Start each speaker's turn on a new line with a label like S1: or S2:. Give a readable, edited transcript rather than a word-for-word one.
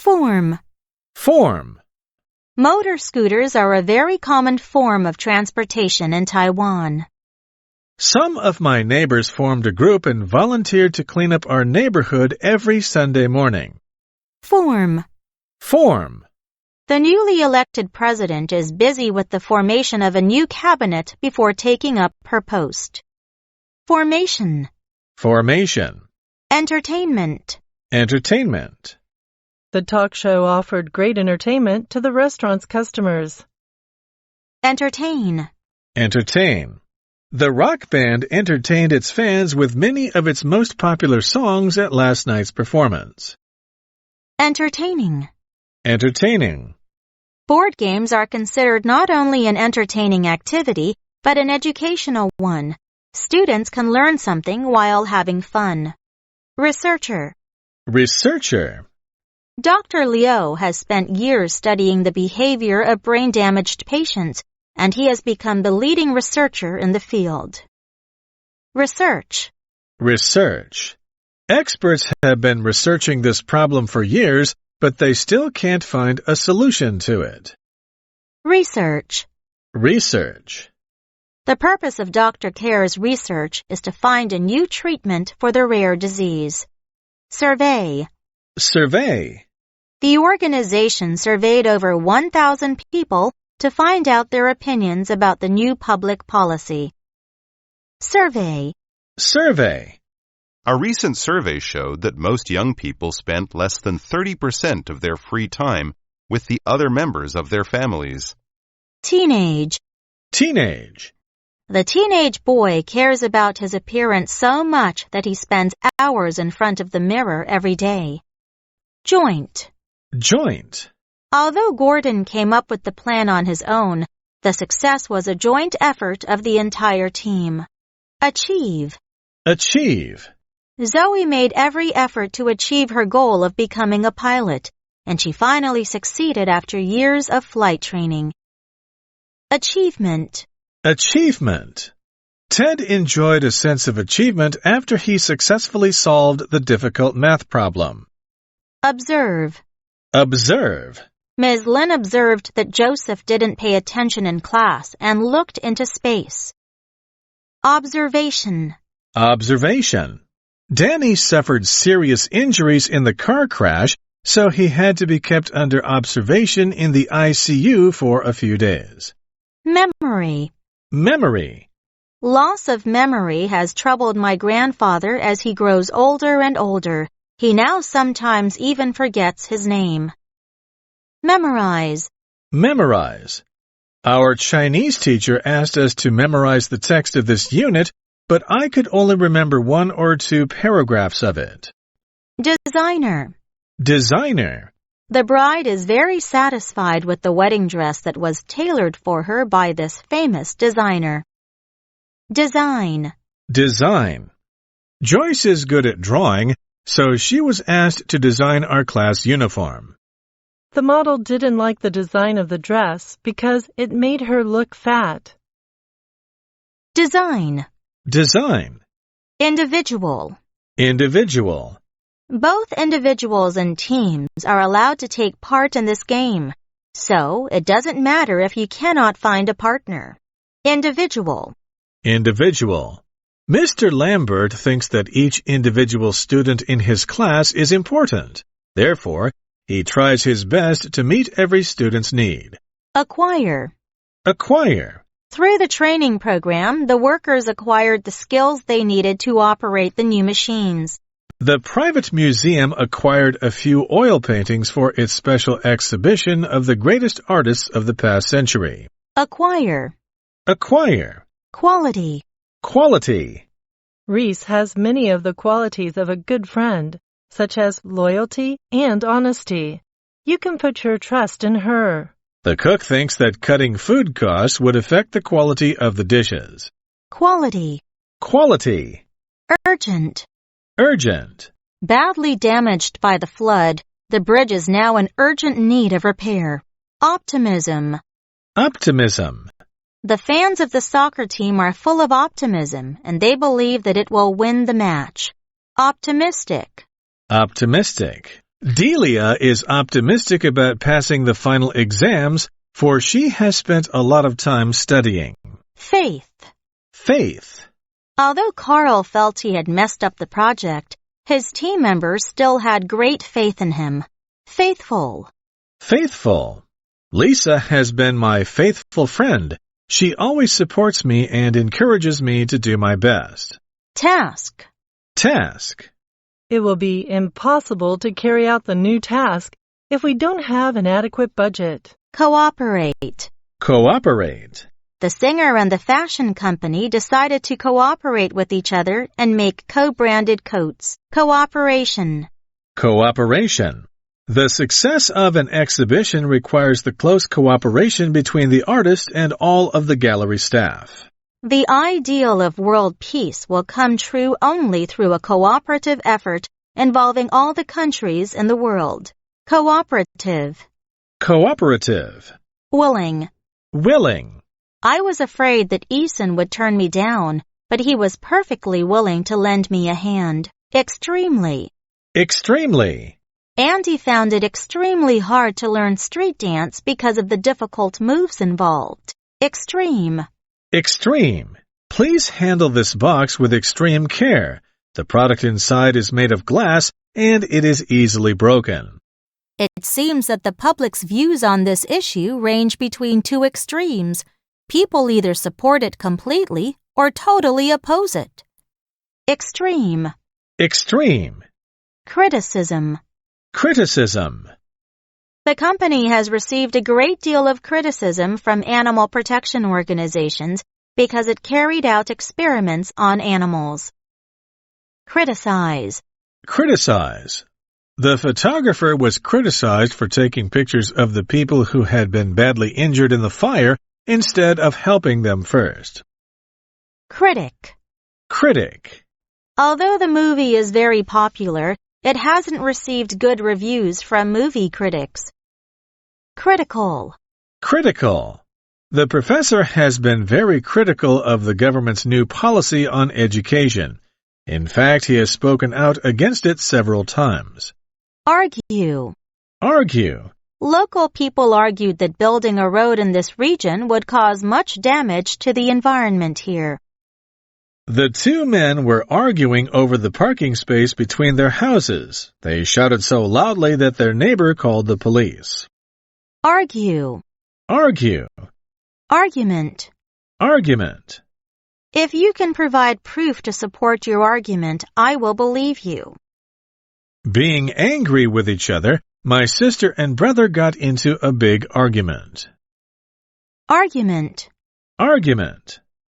S1: Form.
S2: Form.
S1: Motor scooters are a very common form of transportation in Taiwan.
S2: Some of my neighbors formed a group and volunteered to clean up our neighborhood every Sunday morning.
S1: Form.
S2: Form.
S1: The newly elected president is busy with the formation of a new cabinet before taking up her post. Formation.
S2: Formation.
S1: Entertainment.
S2: Entertainment.
S3: The talk show offered great entertainment to the restaurant's customers.
S1: Entertain.
S2: Entertain. The rock band entertained its fans with many of its most popular songs at last night's performance.
S1: Entertaining.
S2: Entertaining.
S1: Board games are considered not only an entertaining activity, but an educational one. Students can learn something while having fun. Researcher.
S2: Researcher.
S1: Dr. Liu has spent years studying the behavior of brain-damaged patients, and he has become the leading researcher in the field. Research.
S2: Research. Experts have been researching this problem for years, but they still can't find a solution to it.
S1: Research.
S2: Research.
S1: The purpose of Dr. Care's research is to find a new treatment for the rare disease. Survey.
S2: Survey.
S1: The organization surveyed over 1,000 people to find out their opinions about the new public policy. Survey.
S2: Survey.
S4: A recent survey showed that most young people spent less than 30% of their free time with the other members of their families.
S1: Teenage.
S2: Teenage.
S1: The teenage boy cares about his appearance so much that he spends hours in front of the mirror every day. Joint.
S2: Joint.
S1: Although Gordon came up with the plan on his own, the success was a joint effort of the entire team. Achieve.
S2: Achieve.
S1: Zoe made every effort to achieve her goal of becoming a pilot, and she finally succeeded after years of flight training. Achievement.
S2: Achievement. Ted enjoyed a sense of achievement after he successfully solved the difficult math problem.
S1: Observe.
S2: Observe.
S1: Ms. Lin observed that Joseph didn't pay attention in class and looked into space. Observation.
S2: Observation. Danny suffered serious injuries in the car crash, so he had to be kept under observation in the ICU for a few days.
S1: Memory.
S2: Memory.
S1: Loss of memory has troubled my grandfather as he grows older and older. He now sometimes even forgets his name. Memorize.
S2: Memorize. Our Chinese teacher asked us to memorize the text of this unit, but I could only remember 1 or 2 paragraphs of it.
S1: Designer.
S2: Designer.
S1: The bride is very satisfied with the wedding dress that was tailored for her by this famous designer. Design.
S2: Design. Joyce is good at drawing, so she was asked to design our class uniform.
S3: The model didn't like the design of the dress because it made her look fat.
S1: Design.
S2: Design.
S1: Individual.
S2: Individual.
S1: Both individuals and teams are allowed to take part in this game, so it doesn't matter if you cannot find a partner. Individual.
S2: Individual. Mr. Lambert thinks that each individual student in his class is important. Therefore, he tries his best to meet every student's need.
S1: Acquire.
S2: Acquire.
S1: Through the training program, the workers acquired the skills they needed to operate the new machines.
S2: The private museum acquired a few oil paintings for its special exhibition of the greatest artists of the past century.
S1: Acquire.
S2: Acquire.
S1: Quality.
S2: Quality.
S3: Reese has many of the qualities of a good friend, such as loyalty and honesty. You can put your trust in her.
S2: The cook thinks that cutting food costs would affect the quality of the dishes.
S1: Quality.
S2: Quality.
S1: Urgent.
S2: Urgent.
S1: Badly damaged by the flood, the bridge is now in urgent need of repair. Optimism.
S2: Optimism.
S1: The fans of the soccer team are full of optimism, and they believe that it will win the match. Optimistic.
S2: Optimistic. Delia is optimistic about passing the final exams, for she has spent a lot of time studying.
S1: Faith.
S2: Faith.
S1: Although Carl felt he had messed up the project, his team members still had great faith in him. Faithful.
S2: Faithful. Lisa has been my faithful friend. She always supports me and encourages me to do my best.
S1: Task.
S2: Task.
S3: It will be impossible to carry out the new task if we don't have an adequate budget.
S1: Cooperate.
S2: Cooperate.
S1: The singer and the fashion company decided to cooperate with each other and make co-branded coats. Cooperation.
S2: Cooperation. The success of an exhibition requires the close cooperation between the artist and all of the gallery staff.
S1: The ideal of world peace will come true only through a cooperative effort involving all the countries in the world. Cooperative.
S2: Cooperative.
S1: Willing.
S2: Willing.
S1: I was afraid that Eason would turn me down, but he was perfectly willing to lend me a hand. Extremely.
S2: Extremely.
S1: Andy found it extremely hard to learn street dance because of the difficult moves involved. Extreme.
S2: Extreme. Please handle this box with extreme care. The product inside is made of glass and it is easily broken.
S1: It seems that the public's views on this issue range between two extremes. People either support it completely or totally oppose it. Extreme.
S2: Extreme.
S1: Criticism.
S2: Criticism.
S1: The company has received a great deal of criticism from animal protection organizations because it carried out experiments on animals. Criticize.
S2: Criticize. The photographer was criticized for taking pictures of the people who had been badly injured in the fire instead of helping them first.
S1: Critic.
S2: Critic.
S1: Although the movie is very popular, it hasn't received good reviews from movie critics. Critical.
S2: Critical. The professor has been very critical of the government's new policy on education. In fact, he has spoken out against it several times.
S1: Argue.
S2: Argue.
S1: Local people argued that building a road in this region would cause much damage to the environment here.
S2: The two men were arguing over the parking space between their houses. They shouted so loudly that their neighbor called the police.
S1: Argue.
S2: Argue.
S1: Argument.
S2: Argument.
S1: If you can provide proof to support your argument, I will believe you.
S2: Being angry with each other, my sister and brother got into a big argument.
S1: Argument.
S2: Argument.